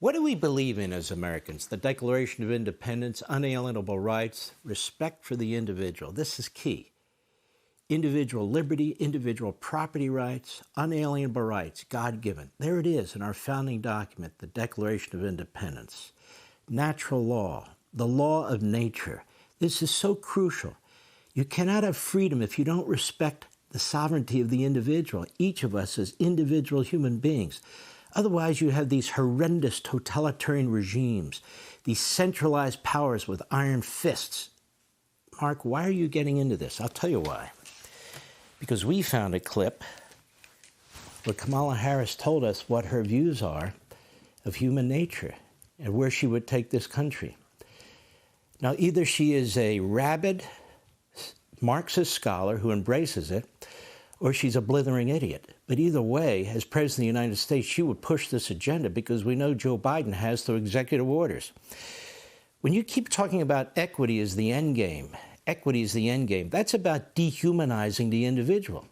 What do we believe in as Americans? The Declaration of Independence, unalienable rights, respect for the individual. This is key. Individual liberty, individual property rights, unalienable rights, God-given. There it is in our founding document, the Declaration of Independence. Natural law, the law of nature. This is so crucial. You cannot have freedom if you don't respect the sovereignty of the individual, each of us as individual human beings. Otherwise, you have these horrendous totalitarian regimes, these centralized powers with iron fists. Mark, why are you getting into this? I'll tell you why. Because we found a clip where Kamala Harris told us what her views are of human nature and where she would take this country. Now, either she is a rabid Marxist scholar who embraces it, or she's a blithering idiot. But either way, as President of the United States, she would push this agenda because we know Joe Biden has through executive orders. When you keep talking about equity as the end game, equity is the end game, that's about dehumanizing the individual.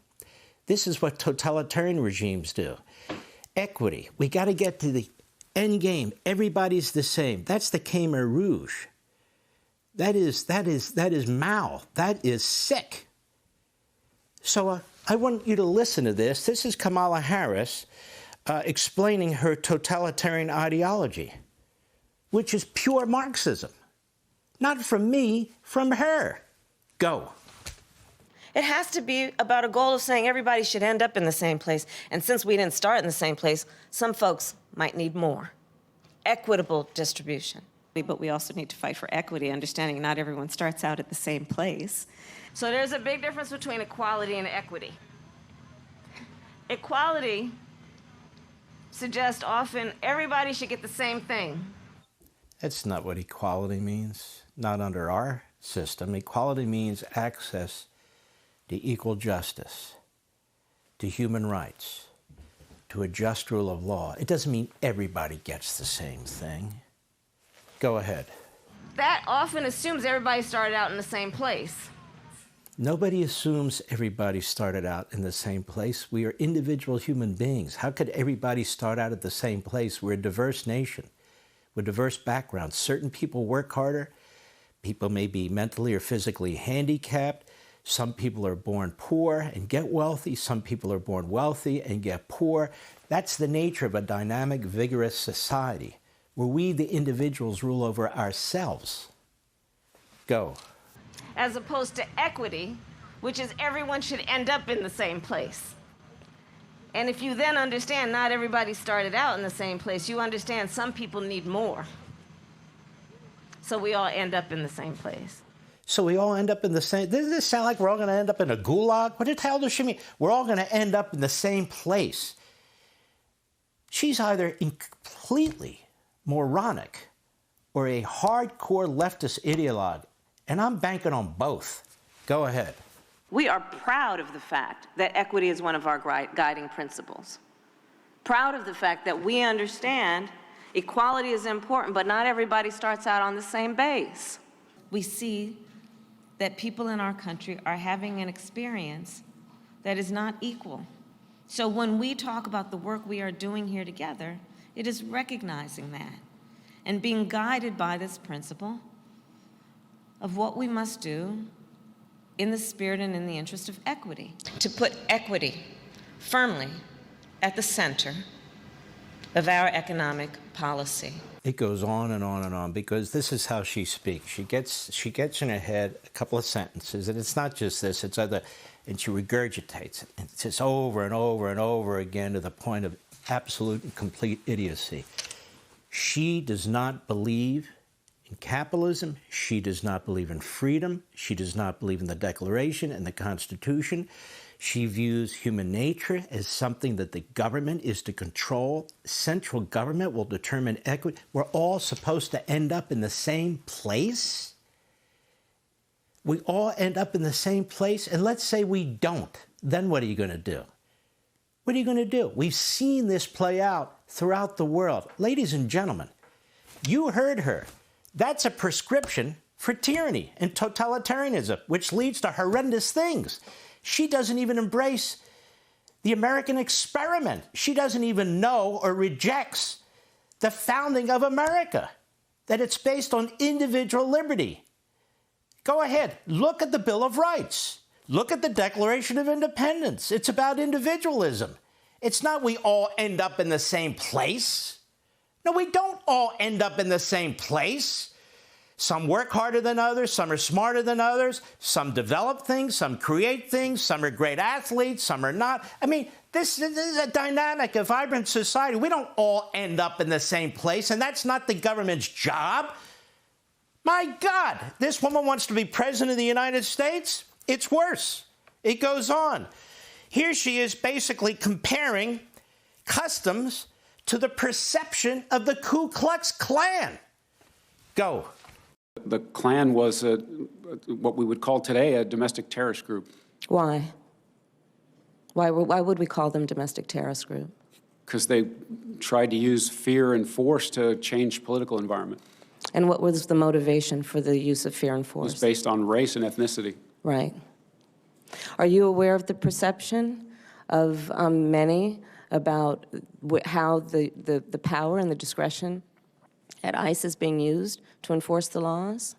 This is what totalitarian regimes do. Equity, we got to get to the end game. Everybody's the same. That's the Khmer Rouge. That is Mao. That is sick. So I want you to listen to this. This is Kamala Harris explaining her totalitarian ideology, which is pure Marxism. Not from me, from her. Go. It has to be about a goal of saying everybody should end up in the same place. And since we didn't start in the same place, some folks might need more. Equitable distribution. But we also need to fight for equity, understanding not everyone starts out at the same place. So there's a big difference between equality and equity. Equality suggests often everybody should get the same thing. That's not what equality means, not under our system. Equality means access to equal justice, to human rights, to a just rule of law. It doesn't mean everybody gets the same thing. Go ahead. That often assumes everybody started out in the same place. Nobody assumes everybody started out in the same place. We are individual human beings. How could everybody start out at the same place? We're a diverse nation with diverse backgrounds. Certain people work harder. People may be mentally or physically handicapped. Some people are born poor and get wealthy. Some people are born wealthy and get poor. That's the nature of a dynamic, vigorous society, where we, the individuals, rule over ourselves. Go. As opposed to equity, which is everyone should end up in the same place. And if you then understand not everybody started out in the same place, you understand some people need more. So we all end up in the same place. So we all end up in the same... Does this sound like we're all going to end up in a gulag? What the hell does she mean? We're all going to end up in the same place. She's either completely moronic or a hardcore leftist ideologue, and I'm banking on both. Go ahead. We are proud of the fact that equity is one of our guiding principles. Proud of the fact that we understand equality is important, but not everybody starts out on the same base. We see that people in our country are having an experience that is not equal. So when we talk about the work we are doing here together, it is recognizing that and being guided by this principle of what we must do in the spirit and in the interest of equity. To put equity firmly at the center of our economic policy. It goes on and on and on, because this is how she speaks. She gets in her head a couple of sentences, and it's not just this, it's other, and she regurgitates it. And it's just over and over and over again to the point of absolute and complete idiocy. She does not believe in capitalism. She does not believe in freedom. She does not believe in the Declaration and the Constitution. She views human nature as something that the government is to control. Central government will determine equity. We're all supposed to end up in the same place? We all end up in the same place, and let's say we don't. Then what are you going to do? What are you going to do? We've seen this play out throughout the world. Ladies and gentlemen, you heard her. That's a prescription for tyranny and totalitarianism, which leads to horrendous things. She doesn't even embrace the American experiment. She doesn't even know or rejects the founding of America, that it's based on individual liberty. Go ahead, look at the Bill of Rights. Look at the Declaration of Independence. It's about individualism. It's not we all end up in the same place. No, we don't all end up in the same place. Some work harder than others, some are smarter than others, some develop things, some create things, some are great athletes, some are not. I mean, this is a dynamic, a vibrant society. We don't all end up in the same place, and that's not the government's job. My God, this woman wants to be president of the United States? It's worse. It goes on. Here she is basically comparing customs to the perception of the Ku Klux Klan. Go. The Klan was what we would call today a domestic terrorist group. Why? Why would we call them domestic terrorist group? Because they tried to use fear and force to change political environment. And what was the motivation for the use of fear and It force? was based on race and ethnicity. Right. Are you aware of the perception of many about how the power and the discretion at ICE is being used to enforce the laws?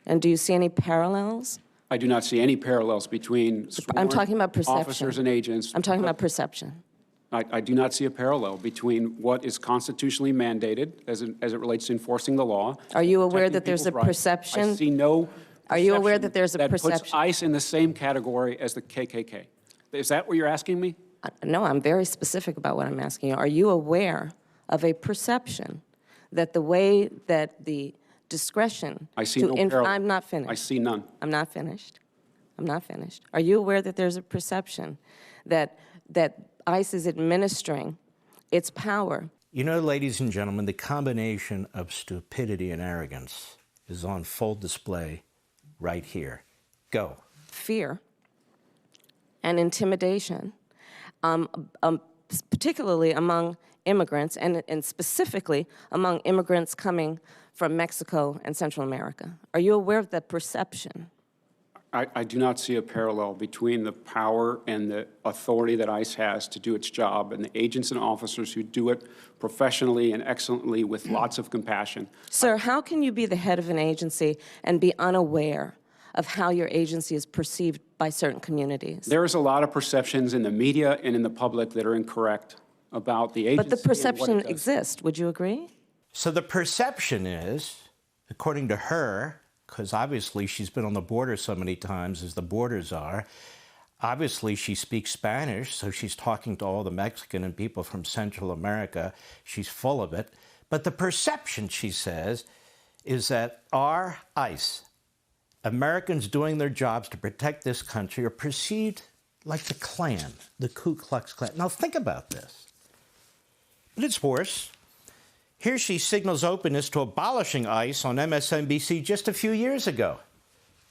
And do you see any parallels? I do not see any parallels between sworn I'm talking about perception. officers and agents. I'm talking about perception. I do not see a parallel between what is constitutionally mandated as it relates to enforcing the law. Are you aware protecting that there's a people's rights. perception? I see no Are you aware perception that there's a that puts perception? ICE in the same category as the KKK. Is that what you're asking me? No, I'm very specific about what I'm asking you. Are you aware of a perception that the way that the discretion I see no parallel. I'm not finished. I see none. I'm not finished. I'm not finished. Are you aware that there's a perception that ICE is administering its power? You know, ladies and gentlemen, the combination of stupidity and arrogance is on full display right here. Go. Fear and intimidation, particularly among immigrants, and specifically among immigrants coming from Mexico and Central America. Are you aware of that perception? I do not see a parallel between the power and the authority that ICE has to do its job and the agents and officers who do it professionally and excellently with lots of compassion. Sir, how can you be the head of an agency and be unaware of how your agency is perceived by certain communities? There is a lot of perceptions in the media and in the public that are incorrect about the agency. But the perception and what it does. exists. Would you agree? So the perception is, according to her, because obviously she's been on the border so many times as the borders are, obviously she speaks Spanish, so she's talking to all the Mexican and people from Central America. She's full of it. But the perception, she says, is that our ICE, Americans doing their jobs to protect this country, are perceived like the Klan, the Ku Klux Klan. Now think about this. But it's worse. Here she signals openness to abolishing ICE on MSNBC just a few years ago.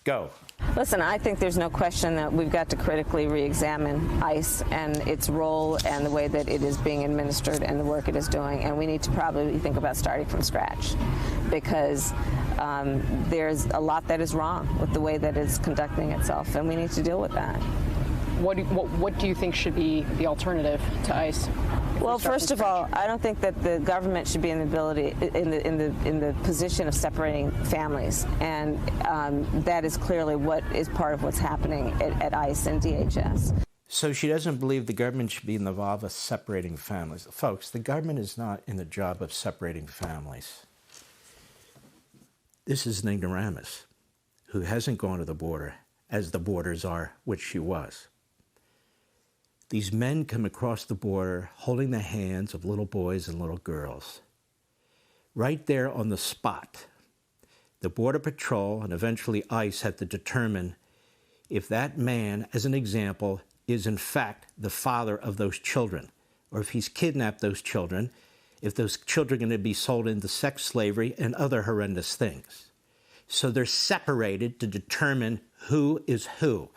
Go. Listen, I think there's no question that we've got to critically re-examine ICE and its role and the way that it is being administered and the work it is doing. And we need to probably think about starting from scratch because there's a lot that is wrong with the way that it's conducting itself, and we need to deal with that. What do you think should be the alternative to ICE? Well, first of all, I don't think that the government should be in the position of separating families, and that is clearly what is part of what's happening at ICE and DHS. So she doesn't believe the government should be involved with separating families. Folks, the government is not in the job of separating families. This is an ignoramus who hasn't gone to the border as the borders are, which she was. These men come across the border holding the hands of little boys and little girls. Right there on the spot, the Border Patrol and eventually ICE have to determine if that man, as an example, is in fact the father of those children, or if he's kidnapped those children, if those children are going to be sold into sex slavery and other horrendous things. So they're separated to determine who is who.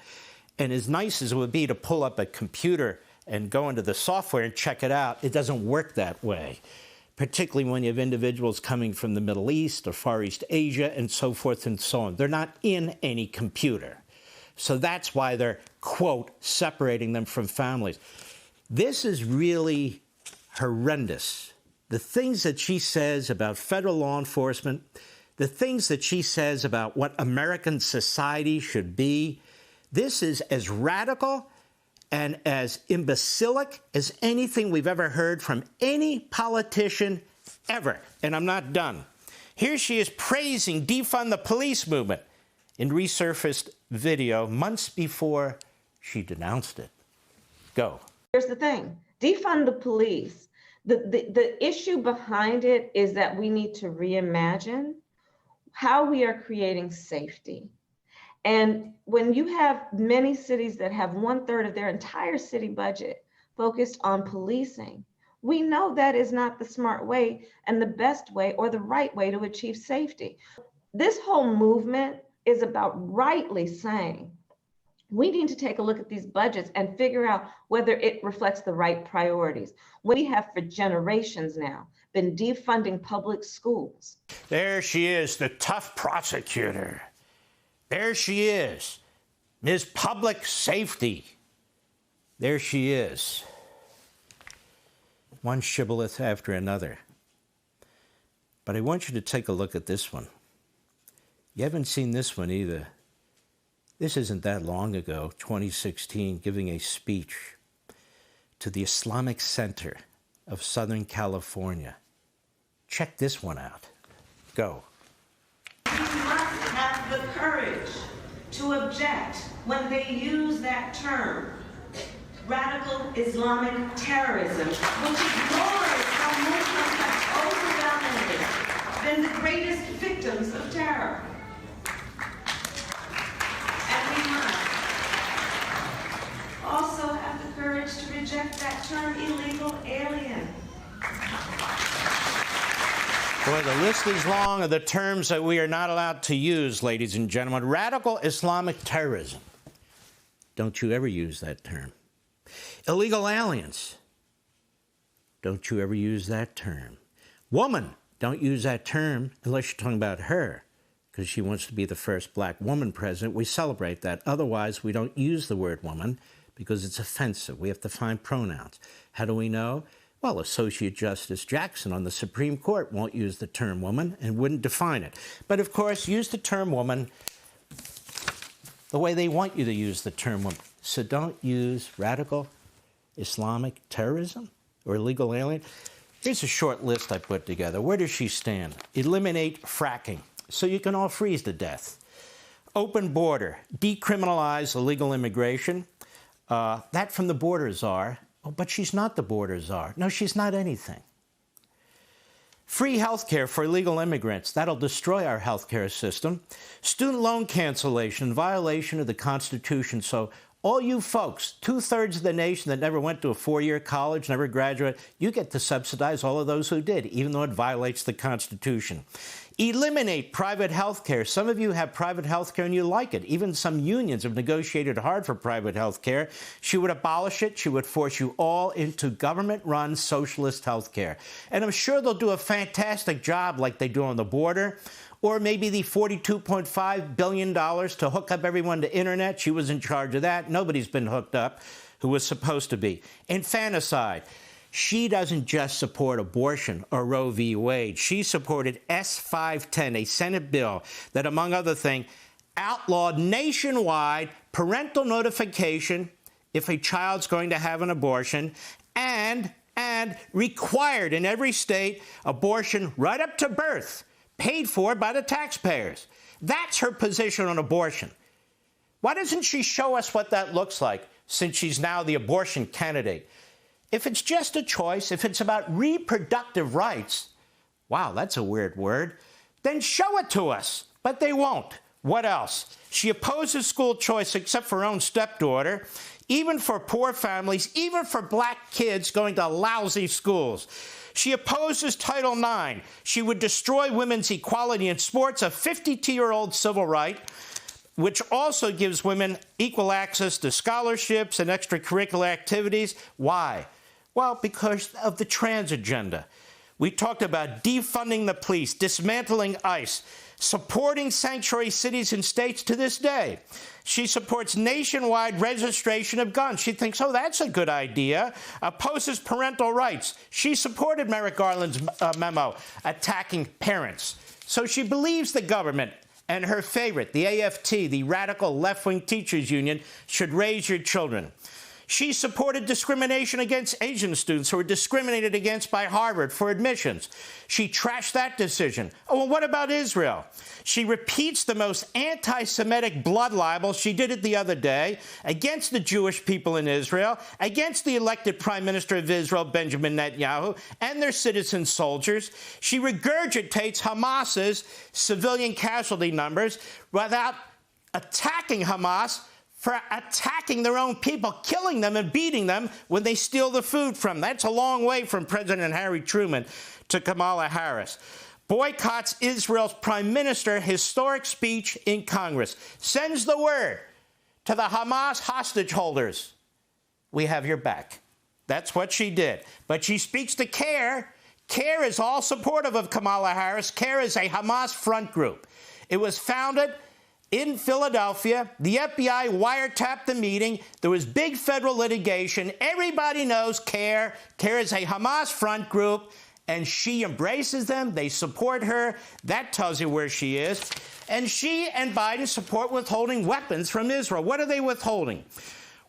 And as nice as it would be to pull up a computer and go into the software and check it out, it doesn't work that way, particularly when you have individuals coming from the Middle East or Far East Asia and so forth and so on. They're not in any computer. So that's why they're, quote, separating them from families. This is really horrendous, the things that she says about federal law enforcement, the things that she says about what American society should be, this is as radical and as imbecilic as anything we've ever heard from any politician ever. And I'm not done. Here she is praising defund the police movement in resurfaced video months before she denounced it. Go. Here's the thing. Defund the police. The issue behind it is that we need to reimagine how we are creating safety. And when you have many cities that have 1/3 of their entire city budget focused on policing, we know that is not the smart way and the best way or the right way to achieve safety. This whole movement is about rightly saying, we need to take a look at these budgets and figure out whether it reflects the right priorities. We have for generations now been defunding public schools. There she is, the tough prosecutor. There she is, Ms. Public Safety. There she is. One shibboleth after another. But I want you to take a look at this one. You haven't seen this one either. This isn't that long ago, 2016, giving a speech to the Islamic Center of Southern California. Check this one out. Go. You must have the courage to object when they use that term, radical Islamic terrorism, which ignores how Muslims have overwhelmingly been the greatest victims of terror. And we must also have the courage to reject that term, illegal alien. Boy, the list is long of the terms that we are not allowed to use, ladies and gentlemen. Radical Islamic terrorism. Don't you ever use that term. Illegal aliens. Don't you ever use that term. Woman. Don't use that term unless you're talking about her, because she wants to be the first black woman president. We celebrate that. Otherwise, we don't use the word woman because it's offensive. We have to find pronouns. How do we know? Well, Associate Justice Jackson on the Supreme Court won't use the term woman and wouldn't define it. But, of course, use the term woman the way they want you to use the term woman. So don't use radical Islamic terrorism or illegal alien. Here's a short list I put together. Where does she stand? Eliminate fracking so you can all freeze to death. Open border. Decriminalize illegal immigration. That from the border czar. Oh, but she's not the border czar. No, she's not anything. Free health care for illegal immigrants. That'll destroy our health care system. Student loan cancellation, violation of the Constitution. So all you folks, 2/3 of the nation that never went to a 4-year college, never graduated, you get to subsidize all of those who did, even though it violates the Constitution. Eliminate private health care. Some of you have private health care and you like it. Even some unions have negotiated hard for private health care. She would abolish it. She would force you all into government-run socialist health care. And I'm sure they'll do a fantastic job like they do on the border. Or maybe the $42.5 billion to hook up everyone to internet. She was in charge of that. Nobody's been hooked up who was supposed to be. Infanticide. She doesn't just support abortion or Roe v. Wade. She supported S-510, a Senate bill that, among other things, outlawed nationwide parental notification if a child's going to have an abortion and required in every state abortion right up to birth, paid for by the taxpayers. That's her position on abortion. Why doesn't she show us what that looks like since she's now the abortion candidate? If it's just a choice, if it's about reproductive rights, wow, that's a weird word, then show it to us. But they won't. What else? She opposes school choice except for her own stepdaughter, even for poor families, even for black kids going to lousy schools. She opposes Title IX. She would destroy women's equality in sports, a 52-year-old civil right, which also gives women equal access to scholarships and extracurricular activities. Why? Well, because of the trans agenda. We talked about defunding the police, dismantling ICE, supporting sanctuary cities and states to this day. She supports nationwide registration of guns. She thinks, oh, that's a good idea. Opposes parental rights. She supported Merrick Garland's memo attacking parents. So she believes the government and her favorite, the AFT, the radical left-wing teachers union, should raise your children. She supported discrimination against Asian students who were discriminated against by Harvard for admissions. She trashed that decision. Oh, well, what about Israel? She repeats the most anti-Semitic blood libel. She did it the other day against the Jewish people in Israel, against the elected Prime Minister of Israel, Benjamin Netanyahu, and their citizen soldiers. She regurgitates Hamas's civilian casualty numbers without attacking Hamas for attacking their own people, killing them and beating them when they steal the food from them. That's a long way from President Harry Truman to Kamala Harris. Boycotts Israel's prime minister, historic speech in Congress. Sends the word to the Hamas hostage holders, we have your back. That's what she did. But she speaks to CARE. CARE is all supportive of Kamala Harris. CARE is a Hamas front group. It was founded in Philadelphia. The FBI wiretapped the meeting. There was big federal litigation. Everybody knows CARE. CARE is a Hamas front group, and she embraces them. They support her. That tells you where she is. And she and Biden support withholding weapons from Israel. What are they withholding?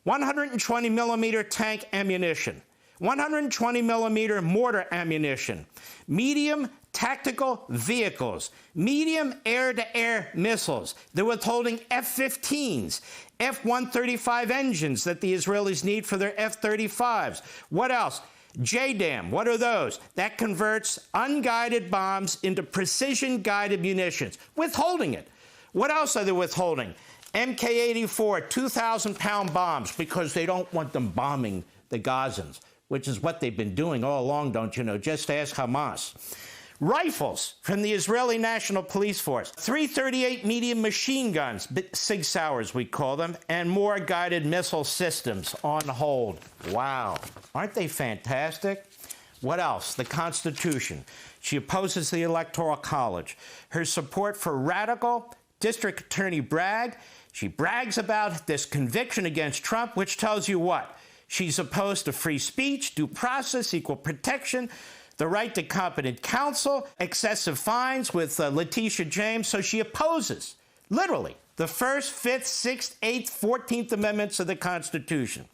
120-millimeter tank ammunition, 120-millimeter mortar ammunition, medium tactical vehicles, medium air-to-air missiles. They're withholding F-15s, F-135 engines that the Israelis need for their F-35s. What else? JDAM, what are those? That converts unguided bombs into precision-guided munitions. Withholding it. What else are they withholding? MK-84, 2,000-pound bombs, because they don't want them bombing the Gazans, which is what they've been doing all along, don't you know? Just ask Hamas. Rifles from the Israeli National Police Force, 338 medium machine guns, Sig Sauers we call them, and more guided missile systems on hold. Wow. Aren't they fantastic? What else? The Constitution. She opposes the Electoral College. Her support for radical District Attorney Bragg. She brags about this conviction against Trump, which tells you what? She's opposed to free speech, due process, equal protection, the right to competent counsel, excessive fines with Letitia James. So she opposes, literally, the 1st, 5th, 6th, 8th, 14th Amendments of the Constitution.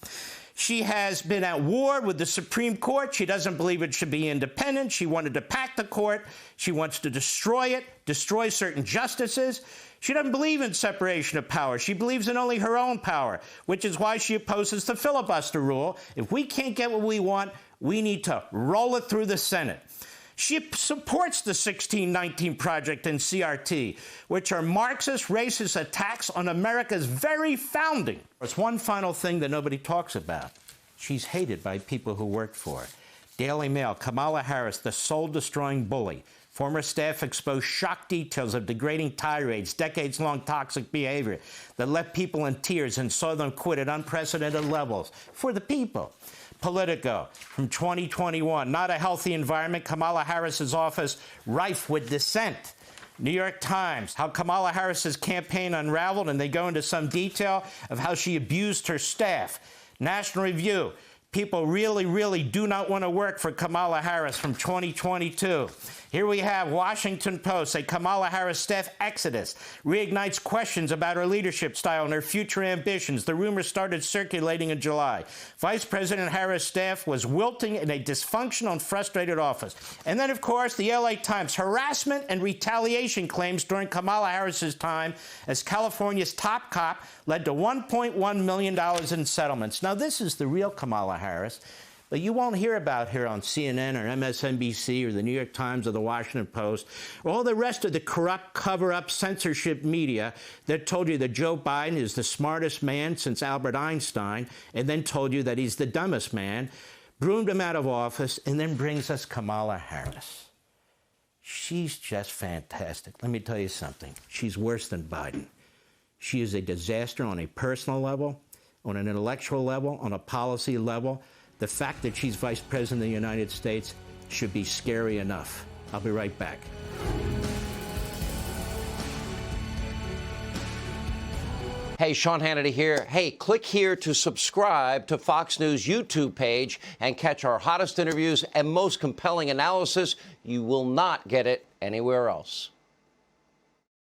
She has been at war with the Supreme Court. She doesn't believe it should be independent. She wanted to pack the court. She wants to destroy it, destroy certain justices. She doesn't believe in separation of power. She believes in only her own power, which is why she opposes the filibuster rule. If we can't get what we want, we need to roll it through the Senate. She supports the 1619 Project and CRT, which are Marxist, racist attacks on America's very founding. There's one final thing that nobody talks about. She's hated by people who work for her. Daily Mail, Kamala Harris, the soul-destroying bully. Former staff exposed shock details of degrading tirades, decades-long toxic behavior that left people in tears and saw them quit at unprecedented levels for the people. Politico from 2021, not a healthy environment, Kamala Harris's office rife with dissent. New York Times, how Kamala Harris's campaign unraveled, and they go into some detail of how she abused her staff. National Review, people really, really do not want to work for Kamala Harris from 2022. Here we have Washington Post, a Kamala Harris staff exodus reignites questions about her leadership style and her future ambitions. The rumors started circulating in July. Vice President Harris' staff was wilting in a dysfunctional and frustrated office. And then, of course, the LA Times, harassment and retaliation claims during Kamala Harris's time as California's top cop led to $1.1 million in settlements. Now, this is the real Kamala Harris. But you won't hear about her on CNN or MSNBC or the New York Times or the Washington Post or all the rest of the corrupt, cover-up, censorship media that told you that Joe Biden is the smartest man since Albert Einstein and then told you that he's the dumbest man, broomed him out of office, and then brings us Kamala Harris. She's just fantastic. Let me tell you something. She's worse than Biden. She is a disaster on a personal level, on an intellectual level, on a policy level. The fact that she's Vice President of the United States should be scary enough. I'll be right back. Hey, Sean Hannity here. Hey, click here to subscribe to Fox News YouTube page and catch our hottest interviews and most compelling analysis. You will not get it anywhere else.